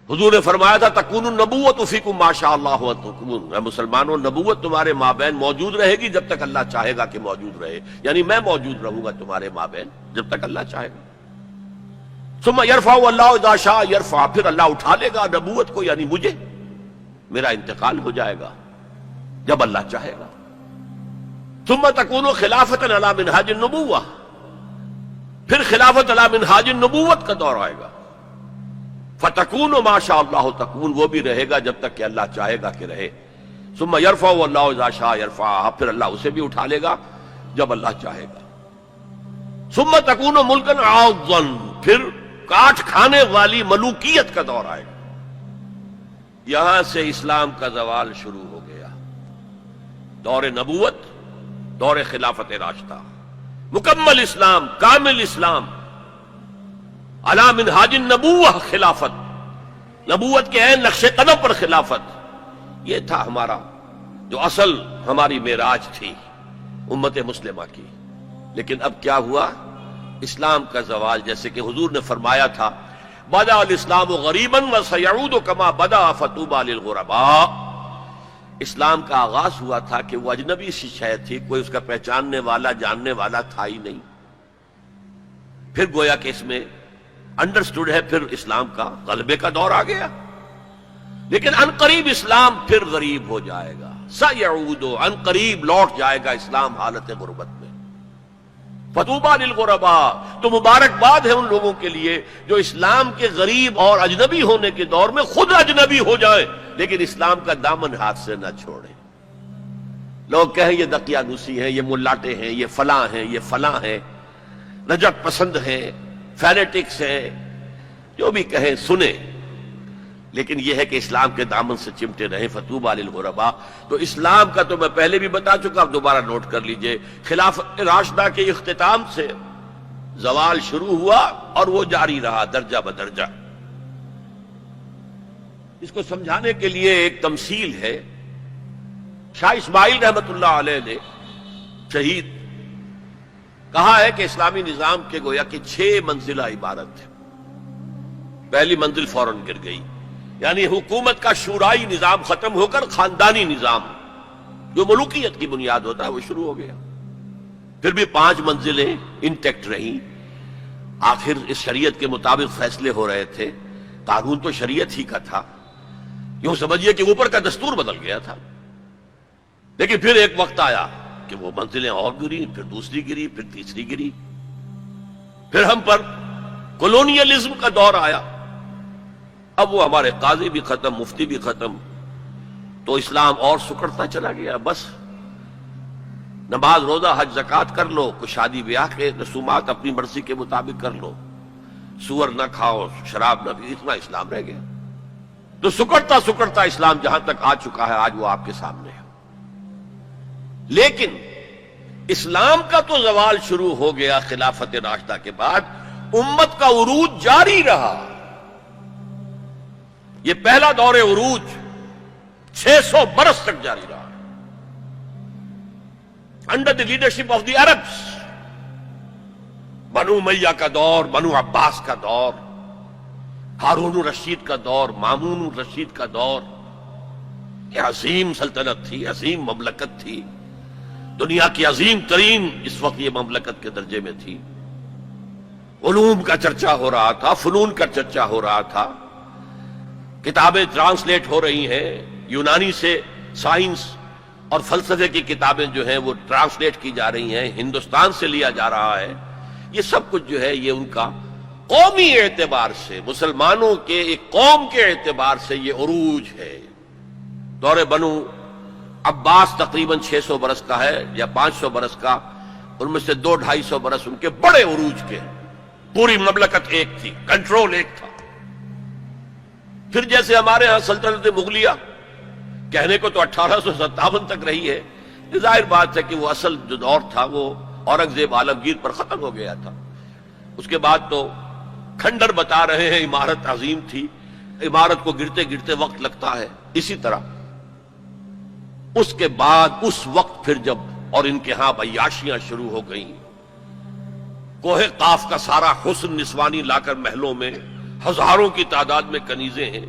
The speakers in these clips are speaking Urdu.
حضور نے فرمایا تھا تکون النبوۃ فیکم ما شاء اللہ ان تکون، اے مسلمانوں نبوت تمہارے مابین موجود رہے گی جب تک اللہ چاہے گا کہ موجود رہے، یعنی میں موجود رہوں گا تمہارے مابین جب تک اللہ چاہے گا۔ ثم یرفع اللہ اذا شاء یرفع، پھر اللہ اٹھا لے گا نبوت کو، یعنی مجھے، میرا انتقال ہو جائے گا جب اللہ چاہے گا۔ ثم تکون خلافۃ علی منہاج النبوۃ، پھر خلافت علی منہاج النبوت کا دور آئے گا۔ فتکون ما شاء اللہ تکون، وہ بھی رہے گا جب تک کہ اللہ چاہے گا کہ رہے۔ ثم یرفع اللہ اذا شاء یرفع، پھر اللہ اسے بھی اٹھا لے گا جب اللہ چاہے گا۔ ثم تکون ملکا عاضا، پھر کاٹ کھانے والی ملوکیت کا دور آئے گا۔ یہاں سے اسلام کا زوال شروع ہو گیا، دور نبوت، دور خلافت راشدہ، مکمل اسلام، کامل اسلام، علی منہاج النبوۃ خلافت، نبوت کے عین نقش قدم پر خلافت، یہ تھا ہمارا جو اصل ہماری معراج تھی امت مسلمہ کی۔ لیکن اب کیا ہوا؟ اسلام کا زوال، جیسے کہ حضور نے فرمایا تھا بدأ الاسلام غریبا وسیعود کما بدأ فطوبی للغرباء، اسلام کا آغاز ہوا تھا کہ وہ اجنبی سی شے تھی، کوئی اس کا پہچاننے والا جاننے والا تھا ہی نہیں، پھر گویا کہ اس میں انڈرسٹوڈ ہے، پھر اسلام کا غلبے کا دور آ گیا۔ لیکن عنقریب اسلام پھر غریب ہو جائے گا، سیعود، عنقریب لوٹ جائے گا اسلام حالت غربت میں۔ فطوبی للغرباء، تو مبارکباد ہے ان لوگوں کے لیے جو اسلام کے غریب اور اجنبی ہونے کے دور میں خود اجنبی ہو جائیں لیکن اسلام کا دامن ہاتھ سے نہ چھوڑیں۔ لوگ کہیں یہ دقیانوسی ہیں، یہ ملاٹے ہیں، یہ فلاں ہیں، یہ فلاں ہیں، نجات پسند ہیں، فینیٹکس ہیں، جو بھی کہیں سنیں، لیکن یہ ہے کہ اسلام کے دامن سے چمٹے رہیں۔ فطوبی للغرباء، تو اسلام کا تو میں پہلے بھی بتا چکا، اب دوبارہ نوٹ کر لیجئے، خلافت راشدہ کے اختتام سے زوال شروع ہوا اور وہ جاری رہا درجہ بدرجہ۔ اس کو سمجھانے کے لیے ایک تمثیل ہے، شاہ اسماعیل رحمت اللہ علیہ نے شہید کہا ہے کہ اسلامی نظام کے گویا کہ 6 منزلہ عبارت ہے۔ پہلی منزل فوراً گر گئی، یعنی حکومت کا شورائی نظام ختم ہو کر خاندانی نظام جو ملوکیت کی بنیاد ہوتا ہے وہ شروع ہو گیا۔ پھر بھی 5 منزلیں انٹیکٹ رہیں، آخر اس شریعت کے مطابق فیصلے ہو رہے تھے، قانون تو شریعت ہی کا تھا، یوں سمجھیے کہ اوپر کا دستور بدل گیا تھا۔ لیکن پھر ایک وقت آیا کہ وہ منزلیں اور گری، پھر دوسری گری، پھر تیسری گری، پھر ہم پر کولونیلزم کا دور آیا۔ اب وہ ہمارے قاضی بھی ختم، مفتی بھی ختم، تو اسلام اور سکڑتا چلا گیا۔ بس نماز روزہ حج زکوٰۃ کر لو، کوئی شادی بیاہ کے رسومات اپنی مرضی کے مطابق کر لو، سور نہ کھاؤ، شراب نہ پی، اتنا اسلام رہ گیا۔ تو سکڑتا سکڑتا اسلام جہاں تک آ چکا ہے آج وہ آپ کے سامنے ہے۔ لیکن اسلام کا تو زوال شروع ہو گیا خلافت راشدہ کے بعد، امت کا عروج جاری رہا۔ یہ پہلا دور عروج 600 برس تک جاری رہا، under the leadership of the Arabs, بنو امیہ کا دور، بنو عباس کا دور، ہارون الرشید کا دور، مامون الرشید کا دور۔ یہ عظیم سلطنت تھی، عظیم مملکت تھی، دنیا کی عظیم ترین اس وقت یہ مملکت کے درجے میں تھی۔ علوم کا چرچا ہو رہا تھا، فنون کا چرچا ہو رہا تھا، کتابیں ٹرانسلیٹ ہو رہی ہیں، یونانی سے سائنس اور فلسفے کی کتابیں جو ہیں وہ ٹرانسلیٹ کی جا رہی ہیں، ہندوستان سے لیا جا رہا ہے۔ یہ سب کچھ جو ہے یہ ان کا قومی اعتبار سے، مسلمانوں کے ایک قوم کے اعتبار سے یہ عروج ہے۔ دور بنو عباس تقریباً 600 برس کا ہے یا 500 برس کا، ان میں سے 200-250 برس ان کے بڑے عروج کے، پوری مملکت ایک تھی، کنٹرول ایک تھا۔ پھر جیسے ہمارے ہاں سلطنت مغلیہ کہنے کو تو 1857 تک رہی ہے، ظاہر بات ہے کہ وہ اصل جو دور تھا وہ اورنگزیب عالمگیر پر ختم ہو گیا تھا۔ اس کے بعد تو کھنڈر بتا رہے ہیں عمارت عظیم تھی، عمارت کو گرتے گرتے وقت لگتا ہے۔ اسی طرح اس کے بعد اس وقت پھر جب اور ان کے ہاں عیاشیاں شروع ہو گئیں، کوہ قاف کا سارا حسن نسوانی لا کر محلوں میں ہزاروں کی تعداد میں کنیزیں ہیں،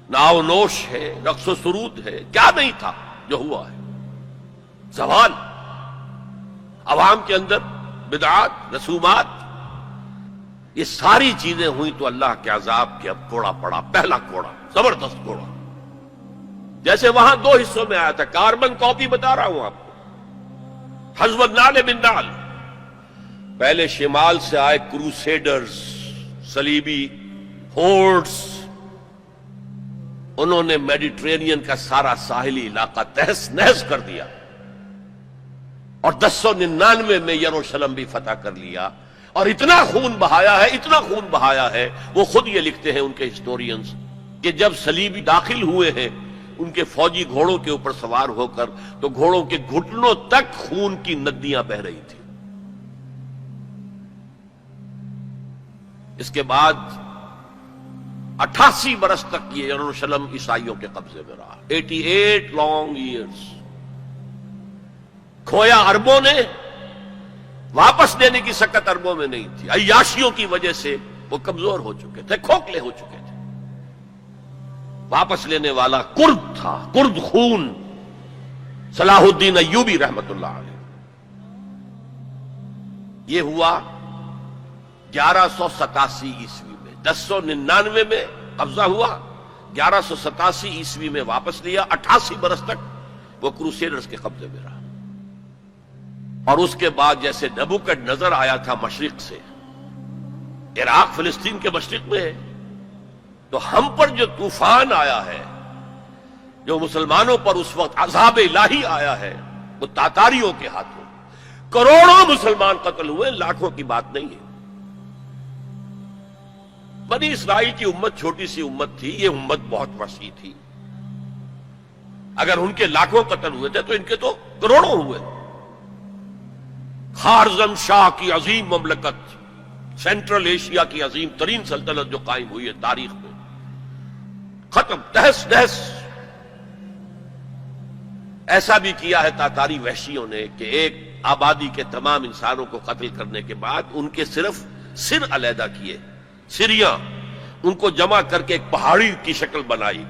ناو نوش ہے، رقص و سرود ہے، کیا نہیں تھا جو ہوا ہے؟ زوال، عوام کے اندر بدعات، رسومات، یہ ساری چیزیں ہوئی تو اللہ کے عذاب کے اب کوڑا پڑا، پہلا کوڑا، زبردست کوڑا. جیسے وہاں دو حصوں میں آیا تھا، کاربن کاپی بتا رہا ہوں آپ کو، حزب النعل بالنعل. پہلے شمال سے آئے کروسیڈرز، صلیبی ہورڈز، انہوں نے میڈیٹرینین کا سارا ساحلی علاقہ تہس نہس کر دیا اور 1099 میں یروشلم بھی فتح کر لیا، اور اتنا خون بہایا ہے، اتنا خون بہایا ہے. وہ خود یہ لکھتے ہیں ان کے ہسٹورینز کہ جب صلیبی داخل ہوئے ہیں ان کے فوجی گھوڑوں کے اوپر سوار ہو کر، تو گھوڑوں کے گھٹنوں تک خون کی ندیاں بہہ رہی تھیں. اس کے بعد 88 برس تک یہ یروشلم عیسائیوں کے قبضے میں رہا. 88 لانگ ایئرز. کھویا اربوں نے، واپس دینے کی سکت اربوں میں نہیں تھی. عیاشیوں کی وجہ سے وہ کمزور ہو چکے تھے، کھوکھلے ہو چکے تھے. واپس لینے والا کرد تھا، کرد خون، صلاح الدین ایوبی رحمت اللہ علیہ. یہ ہوا 1187 عیسوی میں. 1099 میں قبضہ ہوا، 1187 عیسوی میں واپس لیا. 88 برس تک وہ کروسیڈرز کے قبضے میں رہا. اور اس کے بعد جیسے نبوکڈ آیا تھا مشرق سے، عراق فلسطین کے مشرق میں ہے، تو ہم پر جو طوفان آیا ہے، جو مسلمانوں پر اس وقت عذاب الہی آیا ہے، وہ تاتاریوں کے ہاتھوں. کروڑوں مسلمان قتل ہوئے، لاکھوں کی بات نہیں ہے. بنی اسرائیل کی امت چھوٹی سی امت تھی، یہ امت بہت وسیع تھی. اگر ان کے لاکھوں قتل ہوئے تھے تو ان کے تو کروڑوں ہوئے. خارزم شاہ کی عظیم مملکت، سینٹرل ایشیا کی عظیم ترین سلطنت جو قائم ہوئی ہے تاریخ میں، ختم، تہس نہس. ایسا بھی کیا ہے تاتاری وحشیوں نے کہ ایک آبادی کے تمام انسانوں کو قتل کرنے کے بعد ان کے صرف سر علیحدہ کیے، سریاں، ان کو جمع کر کے ایک پہاڑی کی شکل بنائی.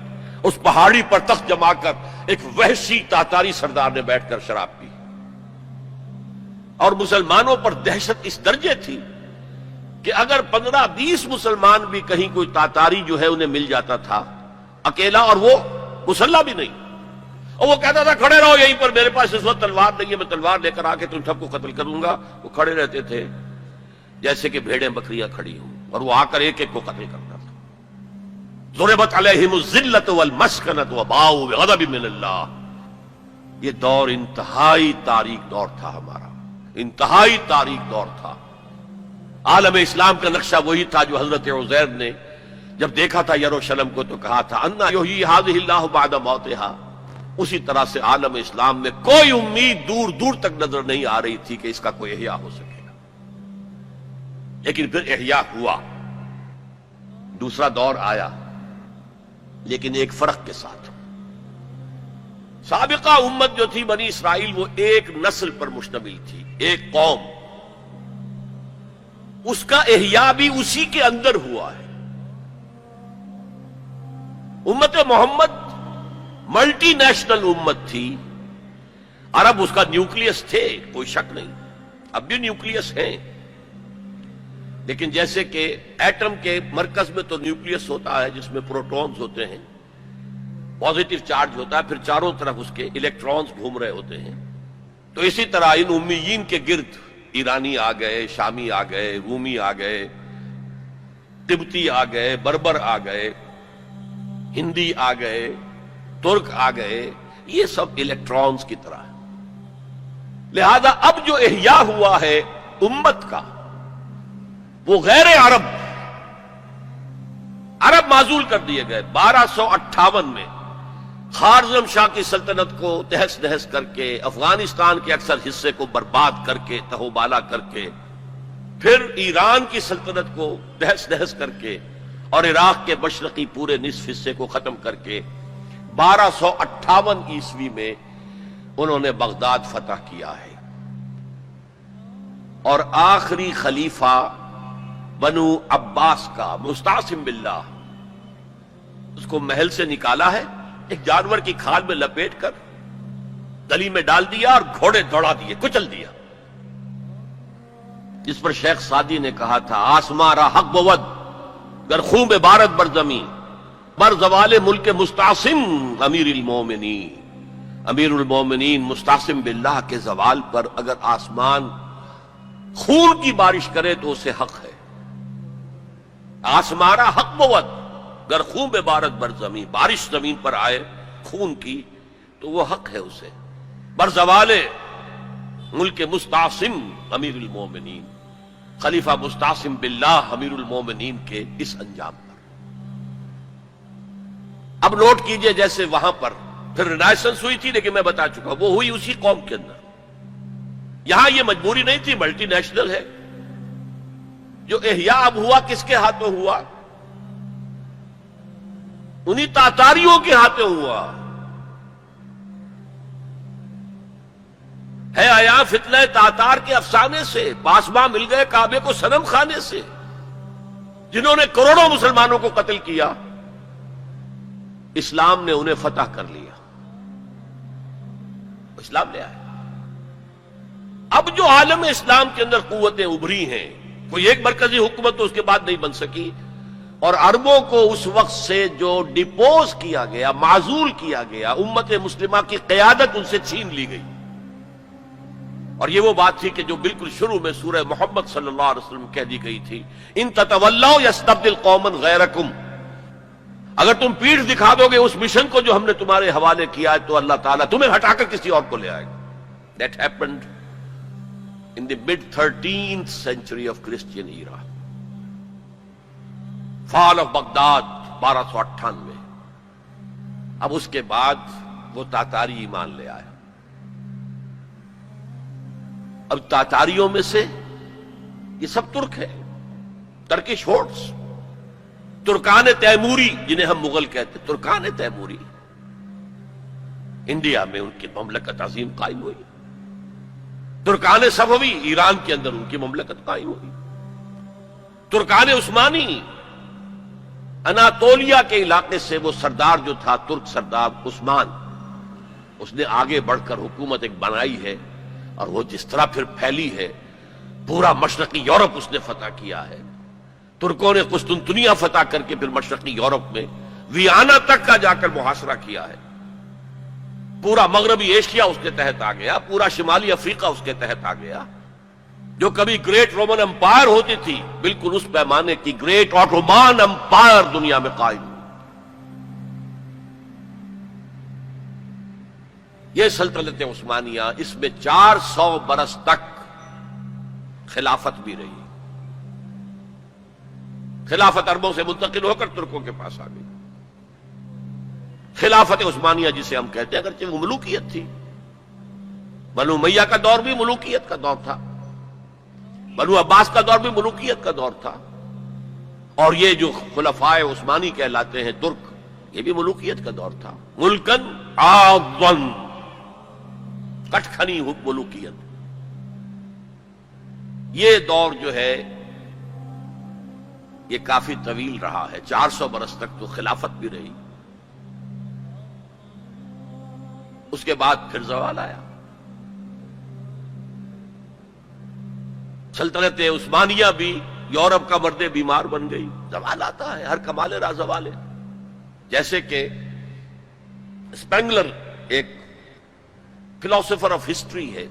اس پہاڑی پر تخت جما کر ایک وحشی تاتاری سردار نے بیٹھ کر شراب پی. اور مسلمانوں پر دہشت اس درجے تھی کہ اگر 15-20 مسلمان بھی کہیں کوئی تاتاری جو ہے انہیں مل جاتا تھا اکیلا، اور وہ مسلح بھی نہیں، اور وہ کہتا تھا کھڑے رہو یہیں پر، میرے پاس اس وقت تلوار نہیں ہے، میں تلوار لے کر آ کے تم سب کو قتل کروں گا. وہ کھڑے رہتے تھے جیسے کہ بھیڑیں بکریاں کھڑی ہوں، اور وہ آ کر ایک ایک کو قتل کرتا تھا. ضربت علیہم الذلۃ والمسکنۃ وباؤوا بغضب من اللہ. یہ دور انتہائی تاریک دور تھا ہمارا، انتہائی تاریک دور تھا. عالم اسلام کا نقشہ وہی تھا جو حضرت عزیر نے جب دیکھا تھا یروشلم کو تو کہا تھا انا یحیی ھذہ اللہ بعد موتھا. اسی طرح سے عالم اسلام میں کوئی امید دور دور تک نظر نہیں آ رہی تھی کہ اس کا کوئی احیاء ہو سکے گا، لیکن پھر احیاء ہوا. دوسرا دور آیا، لیکن ایک فرق کے ساتھ. سابقہ امت جو تھی بنی اسرائیل، وہ ایک نسل پر مشتمل تھی، ایک قوم. اس کا احیاء بھی اسی کے اندر ہوا ہے. امت محمد ملٹی نیشنل امت تھی. عرب اس کا نیوکلیس تھے، کوئی شک نہیں، اب بھی نیوکلیس ہیں. لیکن جیسے کہ ایٹم کے مرکز میں تو نیوکلیس ہوتا ہے جس میں پروٹونز ہوتے ہیں، پازیٹو چارج ہوتا ہے، پھر چاروں طرف اس کے الیکٹرانز گھوم رہے ہوتے ہیں. تو اسی طرح ان امیین کے گرد ایرانی آ گئے، شامی آ گئے، رومی آ گئے، تبتی آ گئے، بربر آ گئے، ہندی آ گئے، ترک آ گئے. یہ سب الیکٹرانز کی طرح ہے. لہذا اب جو احیاء ہوا ہے امت کا، وہ غیر عرب معزول کر دیے گئے. 1258 میں خارزم شاہ کی سلطنت کو تہس نہس کر کے، افغانستان کے اکثر حصے کو برباد کر کے، تہوبالا کر کے، پھر ایران کی سلطنت کو تہس نہس کر کے، اور عراق کے مشرقی پورے نصف حصے کو ختم کر کے 1258 عیسوی میں انہوں نے بغداد فتح کیا ہے. اور آخری خلیفہ بنو عباس کا مستعصم باللہ، اس کو محل سے نکالا ہے، ایک جانور کی کھال میں لپیٹ کر گلی میں ڈال دیا اور گھوڑے دوڑا دیے، کچل دیا. جس پر شیخ سعدی نے کہا تھا آسماں را حق بود گر خون بارت بر زمین بر زوال ملک مستعصم امیر المومنین. امیر المومنین مستعصم باللہ کے زوال پر اگر آسمان خون کی بارش کرے تو اسے حق ہے. آسماں را حق بود گر خون بارت بر زمین، بارش زمین پر آئے خون کی تو وہ حق ہے اسے. بر زوال ملک مستعصم امیر المومنین، خلیفہ مستعصم باللہ امیر المومنین کے اس انجام پر. اب نوٹ کیجئے جیسے وہاں پر پھر رینائسنس ہوئی تھی، لیکن میں بتا چکا وہ ہوئی اسی قوم کے اندر. یہاں یہ مجبوری نہیں تھی، ملٹی نیشنل ہے. جو احیاء اب ہوا کس کے ہاتھوں ہوا؟ انہی تاتاریوں کے ہاتھوں ہوا. ہے آیا فتنہ تاتار کے افسانے سے، پاسباں مل گئے کعبے کو صنم خانے سے، جنہوں نے کروڑوں مسلمانوں کو قتل کیا. اسلام نے انہیں فتح کر لیا، اسلام لے آیا. اب جو عالم اسلام کے اندر قوتیں ابھری ہیں، کوئی ایک مرکزی حکومت تو اس کے بعد نہیں بن سکی، اور عربوں کو اس وقت سے جو ڈپوز کیا گیا، معزول کیا گیا، امت مسلمہ کی قیادت ان سے چھین لی گئی. اور یہ وہ بات تھی کہ جو بالکل شروع میں سورہ محمد صلی اللہ علیہ وسلم کہہ دی گئی تھی، ان تتولوا یستبدل قوما غیرکم، اگر تم پیٹھ دکھا دو گے اس مشن کو جو ہم نے تمہارے حوالے کیا ہے تو اللہ تعالیٰ تمہیں ہٹا کر کسی اور کو لے آئے گا. That happened in the mid 13th century of Christian era. Fall of Baghdad 1298. اب اس کے بعد وہ تاتاری ایمان لے آیا. اب تاتاریوں میں سے یہ سب ترک ہے، ترکش ہورڈز، ترکان تیموری جنہیں ہم مغل کہتے، ترکان تیموری. انڈیا میں ان کی مملکت عظیم قائم ہوئی. ترکان صفوی ایران کے اندر ان کی مملکت قائم ہوئی. ترکان عثمانی اناتولیا کے علاقے سے وہ سردار جو تھا، ترک سردار عثمان، اس نے آگے بڑھ کر حکومت ایک بنائی ہے، اور وہ جس طرح پھر پھیلی ہے، پورا مشرقی یورپ اس نے فتح کیا ہے. ترکوں نے قسطنطنیہ فتح کر کے پھر مشرقی یورپ میں ویانا تک کا جا کر محاصرہ کیا ہے. پورا مغربی ایشیا اس کے تحت آ گیا، پورا شمالی افریقہ اس کے تحت آ گیا. جو کبھی گریٹ رومن امپائر ہوتی تھی، بالکل اس پیمانے کی گریٹ آٹومان امپائر دنیا میں قائم ہوئی. یہ سلطنت عثمانیہ، اس میں 400 برس تک خلافت بھی رہی. خلافت عربوں سے منتقل ہو کر ترکوں کے پاس آ گئی. خلافت عثمانیہ جسے ہم کہتے ہیں، اگرچہ وہ ملوکیت تھی. بنو امیہ کا دور بھی ملوکیت کا دور تھا، بنو عباس کا دور بھی ملوکیت کا دور تھا، اور یہ جو خلفائے عثمانی کہلاتے ہیں ترک، یہ بھی ملوکیت کا دور تھا. ملکن عاضن، کٹکھنی ملوکیت. یہ دور جو ہے یہ کافی طویل رہا ہے، 400 برس تک تو خلافت بھی رہی. اس کے بعد پھر زوال آیا. سلطنت عثمانیہ بھی یورپ کا مرد بیمار بن گئی. زوال آتا ہے، ہر کمال را زوال ہے. جیسے کہ اسپینگلر ایک فلاسفر آف ہسٹری ہے،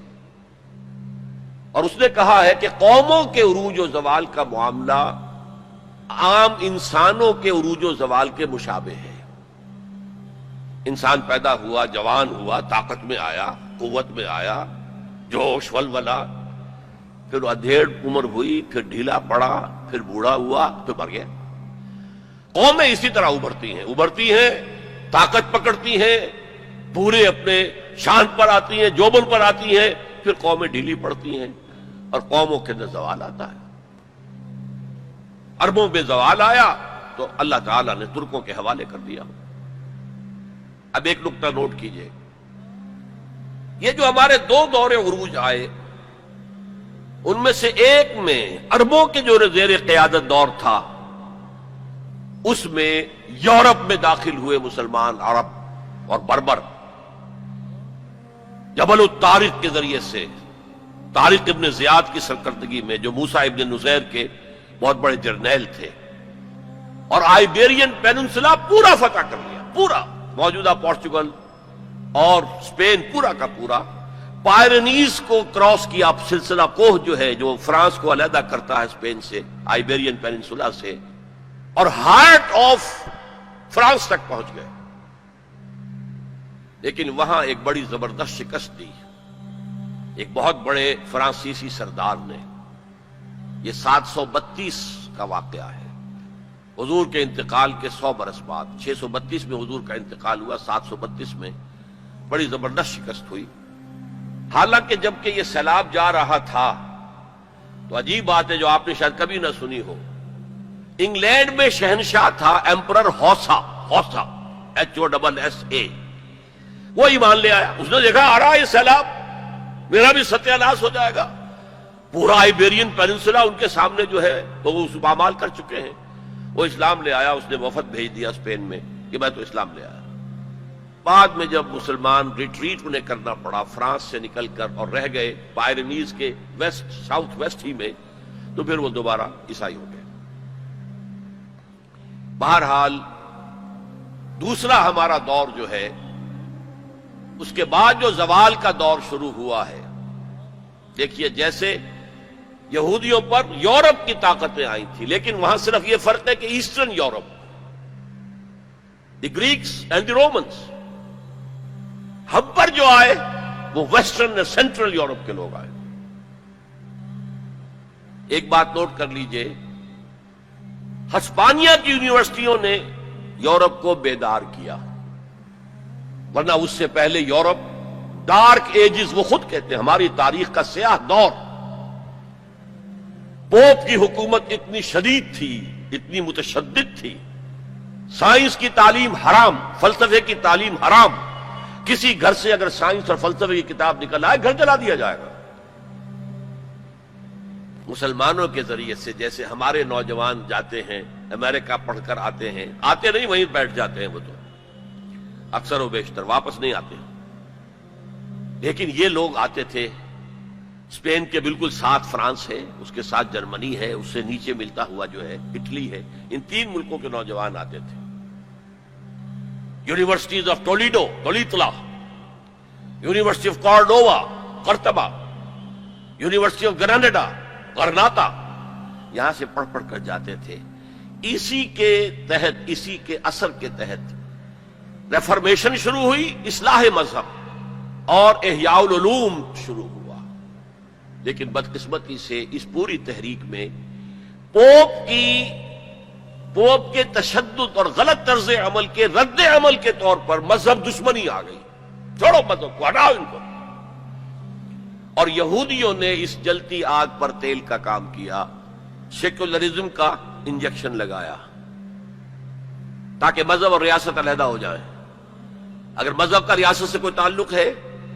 اور اس نے کہا ہے کہ قوموں کے عروج و زوال کا معاملہ عام انسانوں کے عروج و زوال کے مشابہ ہے. انسان پیدا ہوا، جوان ہوا، طاقت میں آیا، قوت میں آیا، جوش ولولہ، پھر ادھیڑ عمر ہوئی، پھر ڈھیلا پڑا، پھر بوڑھا ہوا، پھر مر گیا. قومیں اسی طرح ابھرتی ہیں، طاقت پکڑتی ہیں، پورے اپنے شان پر آتی ہیں، جوبن پر آتی ہیں، پھر قومیں ڈھیلی پڑتی ہیں، اور قوموں کے اندر زوال آتا ہے. عربوں میں زوال آیا تو اللہ تعالیٰ نے ترکوں کے حوالے کر دیا. اب ایک نقطہ نوٹ کیجئے، یہ جو ہمارے 2 دور عروج آئے، ان میں سے ایک میں عربوں کے جو زیر قیادت دور تھا اس میں یورپ میں داخل ہوئے مسلمان عرب اور بربر جبل الطارق کے ذریعے سے، طارق ابن زیاد کی سرکردگی میں، جو موسیٰ ابن نصیر کے بہت بڑے جرنیل تھے، اور آئیبیرین پیننسلا پورا فتح کر لیا، پورا موجودہ پورچگل اور اسپین پورا کا پورا، پائرنیز کو کراس کیا، سلسلہ کوہ جو ہے جو فرانس کو علیحدہ کرتا ہے اسپین سے، آئیبیرین پیننسلا سے، اور ہارٹ آف فرانس تک پہنچ گئے۔ لیکن وہاں ایک بڑی زبردست شکست دی ایک بہت بڑے فرانسیسی سردار نے۔ یہ 732 کا واقعہ ہے، حضور کے انتقال کے 100 برس بعد۔ 632 میں حضور کا انتقال ہوا، 732 میں بڑی زبردست شکست ہوئی۔ حالانکہ جبکہ یہ سیلاب جا رہا تھا تو عجیب بات ہے جو آپ نے شاید کبھی نہ سنی ہو، انگلینڈ میں شہنشاہ تھا ایمپرر ہوسا، HOSSA، وہ ایمان لے آیا۔ اس نے دیکھا آ رہا ہے یہ سیلاب، میرا بھی ستیہ ناش ہو جائے گا۔ پورا آئیبیرین پیننسلا ان کے سامنے جو ہے وہ پامال کر چکے ہیں۔ وہ اسلام لے آیا، اس نے وفد بھیج دیا اسپین میں کہ میں تو اسلام لے آیا۔ بعد میں جب مسلمان ریٹریٹ انہیں کرنا پڑا فرانس سے نکل کر اور رہ گئے پائرنیز کے ویسٹ ساؤتھ ویسٹ ہی میں، تو پھر وہ دوبارہ عیسائی ہو گئے۔ بہرحال دوسرا ہمارا دور جو ہے، اس کے بعد جو زوال کا دور شروع ہوا ہے، دیکھیے جیسے یہودیوں پر یورپ کی طاقتیں آئی تھی، لیکن وہاں صرف یہ فرق ہے کہ Eastern Europe, the Greeks and the Romans, ہم پر جو آئے وہ ویسٹرن سینٹرل یورپ کے لوگ آئے۔ ایک بات نوٹ کر لیجئے، ہسپانیہ کی یونیورسٹیوں نے یورپ کو بیدار کیا، ورنہ اس سے پہلے یورپ ڈارک ایجز، وہ خود کہتے ہیں ہماری تاریخ کا سیاہ دور، پوپ کی حکومت اتنی شدید تھی، اتنی متشدد تھی، سائنس کی تعلیم حرام، فلسفے کی تعلیم حرام، کسی گھر سے اگر سائنس اور فلسفے کی کتاب نکل آئے گھر جلا دیا جائے گا۔ مسلمانوں کے ذریعے سے جیسے ہمارے نوجوان جاتے ہیں امریکہ پڑھ کر آتے ہیں، آتے نہیں وہیں بیٹھ جاتے ہیں، وہ تو اکثر و بیشتر واپس نہیں آتے، لیکن یہ لوگ آتے تھے۔ اسپین کے بالکل ساتھ فرانس ہے، اس کے ساتھ جرمنی ہے، اس سے نیچے ملتا ہوا جو ہے اٹلی ہے، ان 3 ملکوں کے نوجوان آتے تھے۔ Universities of Toledo, university of Cordova قرطبہ، یونیورسٹی آف گراناڈا غرناطہ، یہاں سے پڑھ پڑھ کر جاتے تھے۔ اسی کے تحت، اسی کے اثر کے تحت ریفارمیشن شروع ہوئی، اصلاح مذہب اور احیاء العلوم شروع ہوا۔ لیکن بدقسمتی سے اس پوری تحریک میں پوپ کے تشدد اور غلط طرز عمل کے رد عمل کے طور پر مذہب دشمنی آ گئی، چھوڑو مذہب کو، ہٹاؤ ان کو۔ اور یہودیوں نے اس جلتی آگ پر تیل کا کام کیا، سیکولرزم کا انجیکشن لگایا تاکہ مذہب اور ریاست علیحدہ ہو جائیں۔ اگر مذہب کا ریاست سے کوئی تعلق ہے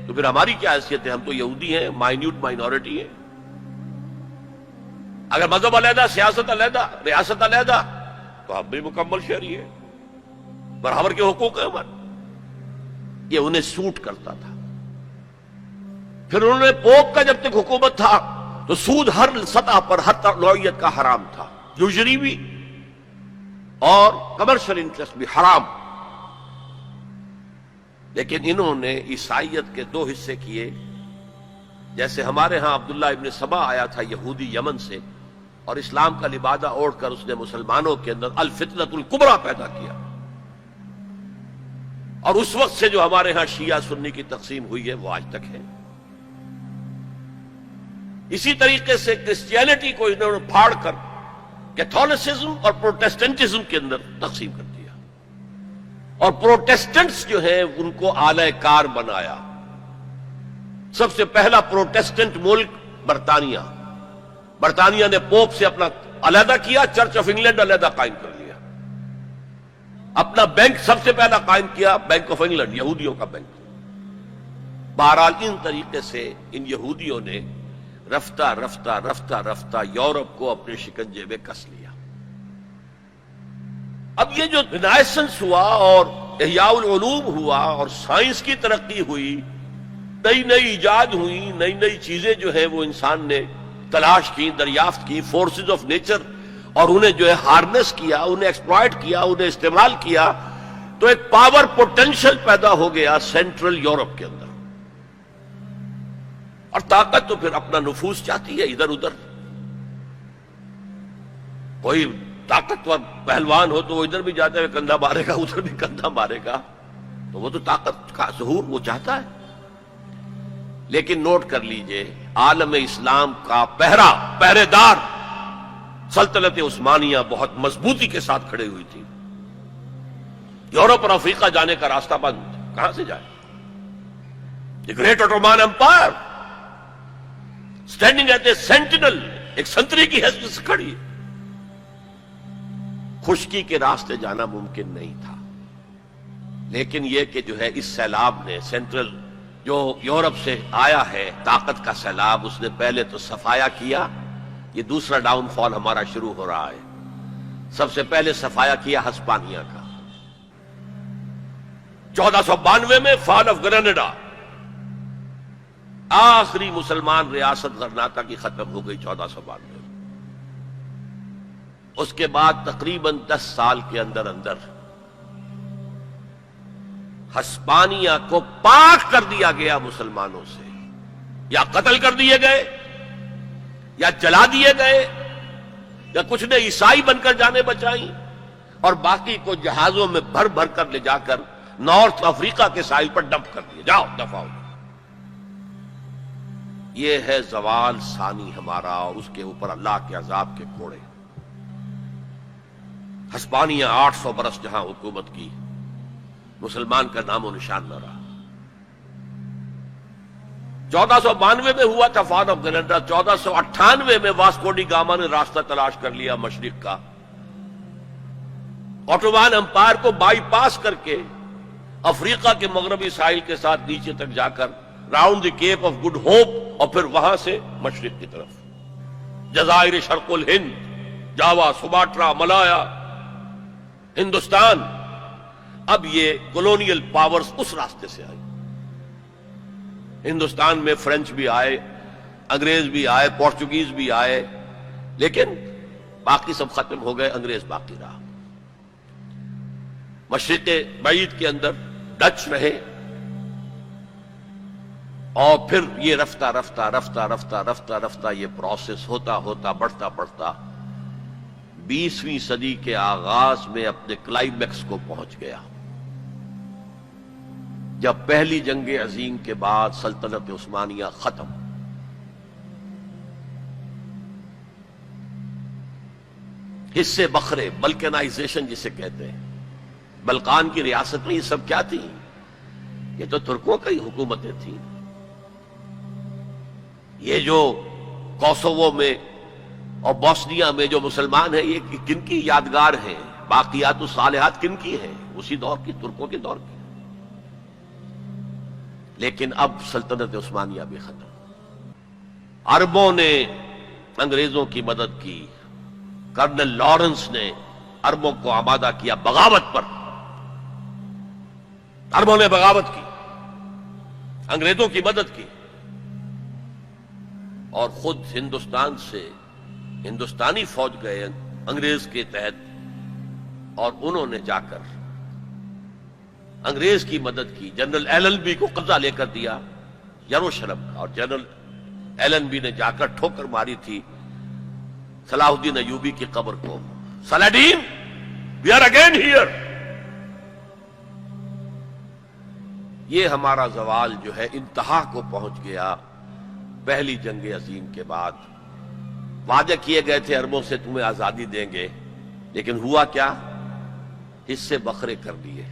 تو پھر ہماری کیا حیثیت ہے؟ ہم تو یہودی ہیں، مائنیوٹ مائنورٹی ہے۔ اگر مذہب علیحدہ، سیاست علیحدہ، ریاست علیحدہ، تو ہم بھی مکمل شہری ہیں، برابر کے حقوق ہیں ہمارے۔ یہ انہیں سوٹ کرتا تھا۔ پھر انہوں نے پوپ کا جب تک حکومت تھا تو سود ہر سطح پر، ہر نوعیت کا حرام تھا، یوزری بھی اور کمرشل انٹرسٹ بھی حرام۔ لیکن انہوں نے عیسائیت کے 2 حصے کیے، جیسے ہمارے ہاں عبداللہ ابن سبا آیا تھا یہودی یمن سے، اور اسلام کا لبادہ اوڑھ کر اس نے مسلمانوں کے اندر الفتنۃ الکبریٰ پیدا کیا، اور اس وقت سے جو ہمارے ہاں شیعہ سنی کی تقسیم ہوئی ہے وہ آج تک ہے۔ اسی طریقے سے کرسچینٹی کو انہوں نے پھاڑ کر کیتھولسزم اور پروٹیسٹنٹزم کے اندر تقسیم کر دیا، اور پروٹیسٹنٹس جو ہیں ان کو آلہ کار بنایا۔ سب سے پہلا پروٹیسٹنٹ ملک برطانیہ، برطانیہ نے پوپ سے اپنا علیحدہ کیا، چرچ آف انگلینڈ علیحدہ قائم کر لیا، اپنا بینک سب سے پہلا قائم کیا، بینک آف انگلینڈ، یہودیوں کا بینک۔ بہرحال ان طریقے سے ان یہودیوں نے رفتہ رفتہ رفتہ رفتہ یورپ کو اپنے شکنجے میں کس لیا۔ اب یہ جو رینائسنس ہوا اور احیاء العلوم ہوا اور سائنس کی ترقی ہوئی، نئی نئی ایجاد ہوئی، نئی نئی چیزیں جو ہے وہ انسان نے تلاش کی، دریافت کی، فورسز آف نیچر، اور انہیں جو ہے ہارنس کیا، انہیں ایکسپلائٹ کیا، انہیں استعمال کیا، تو ایک پاور پوٹینشل پیدا ہو گیا سینٹرل یورپ کے اندر۔ اور طاقت تو پھر اپنا نفوذ چاہتی ہے ادھر ادھر۔ کوئی طاقتور پہلوان ہو تو وہ ادھر بھی جاتا ہے کندھا مارے گا، ادھر بھی کندھا مارے گا، تو وہ تو طاقت کا ظہور وہ چاہتا ہے۔ لیکن نوٹ کر لیجئے، عالم اسلام کا پہرے دار سلطنت عثمانیہ بہت مضبوطی کے ساتھ کھڑے ہوئی تھی۔ یورپ اور افریقہ جانے کا راستہ بند، کہاں سے جائے؟ The great Ottoman empire standing at a sentinel, ایک سنتری کی حیثیت سے کھڑی ہے۔ خشکی کے راستے جانا ممکن نہیں تھا، لیکن یہ کہ جو ہے اس سیلاب نے سینٹرل جو یورپ سے آیا ہے طاقت کا سیلاب، اس نے پہلے تو صفایا کیا۔ یہ دوسرا ڈاؤن فال ہمارا شروع ہو رہا ہے۔ سب سے پہلے صفایا کیا ہسپانیہ کا۔ 1492 میں فال آف گریناڈا، آخری مسلمان ریاست غرناطہ کی ختم ہو گئی 1492 میں۔ اس کے بعد تقریباً 10 سال کے اندر ہسپانیہ کو پاک کر دیا گیا مسلمانوں سے، یا قتل کر دیے گئے، یا جلا دیے گئے، یا کچھ نے عیسائی بن کر جانیں بچائیں، اور باقی کو جہازوں میں بھر بھر کر لے جا کر نارتھ افریقہ کے ساحل پر ڈمپ کر دیے، جاؤ دفع ہو۔ یہ ہے زوال ثانی ہمارا، اور اس کے اوپر اللہ کے عذاب کے کوڑے۔ ہسپانیہ 800 برس جہاں حکومت کی، مسلمان کا نام و نشان نہ رہا۔ 1492 میں ہوا تھا فال آف گریناڈا، 1498 میں واسکو ڈی گاما نے راستہ تلاش کر لیا مشرق کا، اوٹومان امپائر کو بائی پاس کر کے افریقہ کے مغربی ساحل کے ساتھ نیچے تک جا کر round the Cape of Good Hope, اور پھر وہاں سے مشرق کی طرف جزائر شرق الہند، جاوا، سماٹرا، ملایا، ہندوستان۔ اب یہ کولونیل پاورز اس راستے سے آئی۔ ہندوستان میں فرینچ بھی آئے، انگریز بھی آئے، پورچوگیز بھی آئے، لیکن باقی سب ختم ہو گئے، انگریز باقی رہا۔ مشرق بعید کے اندر ڈچ رہے، اور پھر یہ رفتہ رفتہ رفتہ رفتہ رفتہ رفتہ یہ پروسیس ہوتا ہوتا بڑھتا بڑھتا 20ویں صدی کے آغاز میں اپنے کلائمیکس کو پہنچ گیا، جب پہلی جنگ عظیم کے بعد سلطنت عثمانیہ ختم۔ حصے بکھرے، بلکانائزیشن جسے کہتے ہیں، بلقان کی ریاست میں یہ سب کیا تھی؟ یہ تو ترکوں کی حکومتیں تھیں۔ یہ جو کوسوو میں اور بوسنیا میں جو مسلمان ہیں، یہ کن کی یادگار ہیں؟ باقیات الصالحات کن کی ہیں؟ اسی دور کی، ترکوں کے دور کی۔ لیکن اب سلطنت عثمانیہ بھی ختم۔ عربوں نے انگریزوں کی مدد کی، کرنل لارنس نے عربوں کو آمادہ کیا بغاوت پر۔ عربوں نے بغاوت کی، انگریزوں کی مدد کی، اور خود ہندوستان سے ہندوستانی فوج گئے انگریز کے تحت، اور انہوں نے جا کر انگریز کی مدد کی۔ جنرل ایلن بی کو قبضہ لے کر دیا یروشلم کا، اور جنرل ایلن بی نے جا کر ٹھوکر ماری تھی صلاح الدین ایوبی کی قبر کو۔ سلاڈین، وی آر اگین ہیئر۔ یہ ہمارا زوال جو ہے انتہا کو پہنچ گیا پہلی جنگ عظیم کے بعد۔ وعدے کیے گئے تھے عربوں سے تمہیں آزادی دیں گے، لیکن ہوا کیا؟ حصے بکھرے کر دیے،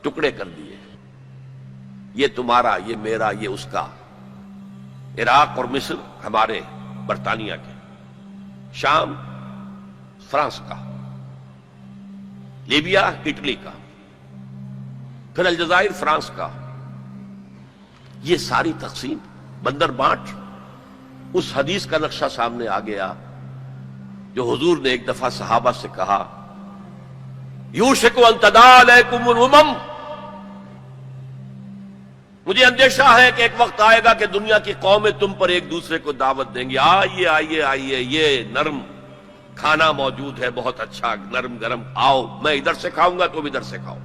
ٹکڑے کر دیے۔ یہ تمہارا، یہ میرا، یہ اس کا۔ عراق اور مصر ہمارے برطانیہ کے، شام فرانس کا، لیبیا اٹلی کا، پھر الجزائر فرانس کا۔ یہ ساری تقسیم، بندر بانٹ، اس حدیث کا نقشہ سامنے آ گیا جو حضور نے ایک دفعہ صحابہ سے کہا، یوشک ان تداعی علیکم الامم، مجھے اندیشہ ہے کہ ایک وقت آئے گا کہ دنیا کی قومیں تم پر ایک دوسرے کو دعوت دیں گی، آئیے آئیے آئیے، یہ نرم کھانا موجود ہے، بہت اچھا نرم گرم، آؤ میں ادھر سے کھاؤں گا تم ادھر سے کھاؤ۔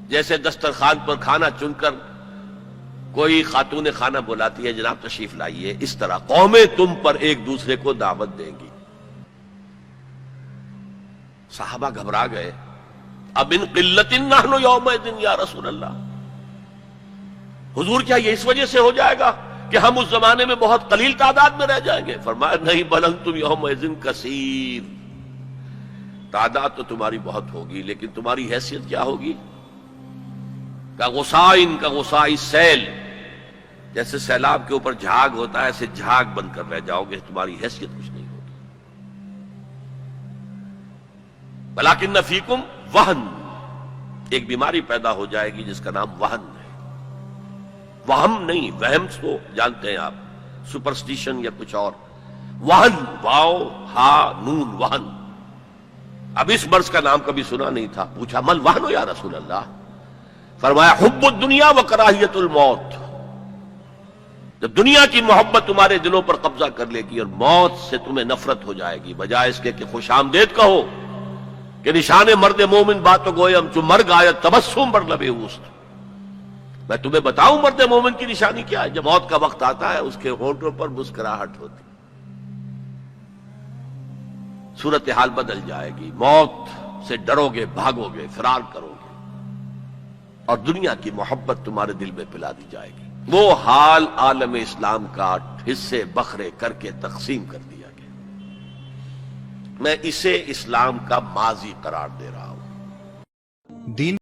جیسے دسترخوان پر کھانا چن کر کوئی خاتون خانہ بلاتی ہے، جناب تشریف لائیے، اس طرح قومیں تم پر ایک دوسرے کو دعوت دیں گی۔ صحابہ گھبرا گئے، اب ان قلت نحن یومئذ یا رسول اللہ، حضور کیا یہ اس وجہ سے ہو جائے گا کہ ہم اس زمانے میں بہت قلیل تعداد میں رہ جائیں گے؟ فرمایا نہیں، بل انتم یومئذ کثیر، تعداد تو تمہاری بہت ہوگی لیکن تمہاری حیثیت کیا ہوگی؟ کا غصائن کا غصائی سیل، جیسے سیلاب کے اوپر جھاگ ہوتا ہے ایسے جھاگ بن کر رہ جاؤ گے، تمہاری حیثیت کچھ نہیں ہوگی۔ ولکن فیکم وہن، ایک بیماری پیدا ہو جائے گی جس کا نام وہن ہے۔ وہم نہیں، وہم تو جانتے ہیں آپ، سپرسٹیشن یا کچھ اور، وہن، واو ہا نون، وہن۔ اب اس مرض کا نام کبھی سنا نہیں تھا، پوچھا مل وہن یا رسول اللہ؟ فرمایا حب الدنیا و کراہیت الموت، جب دنیا کی محبت تمہارے دلوں پر قبضہ کر لے گی اور موت سے تمہیں نفرت ہو جائے گی، بجائے اس کے کہ خوش آمدید کہو کہ نشان مرد مومن باتو گویم چو مرگ آیت تبسم بر لبے اوست، میں تمہیں بتاؤں مرد مومن کی نشانی کیا ہے؟ جب موت کا وقت آتا ہے اس کے ہونٹوں پر مسکراہٹ ہوتی، صورتحال بدل جائے گی، موت سے ڈرو گے، بھاگو گے، فرار کرو گے، اور دنیا کی محبت تمہارے دل میں پلا دی جائے گی۔ وہ حال عالم اسلام کا حصے بکھرے کر کے تقسیم کر دیا گیا۔ میں اسے اسلام کا ماضی قرار دے رہا ہوں۔ دین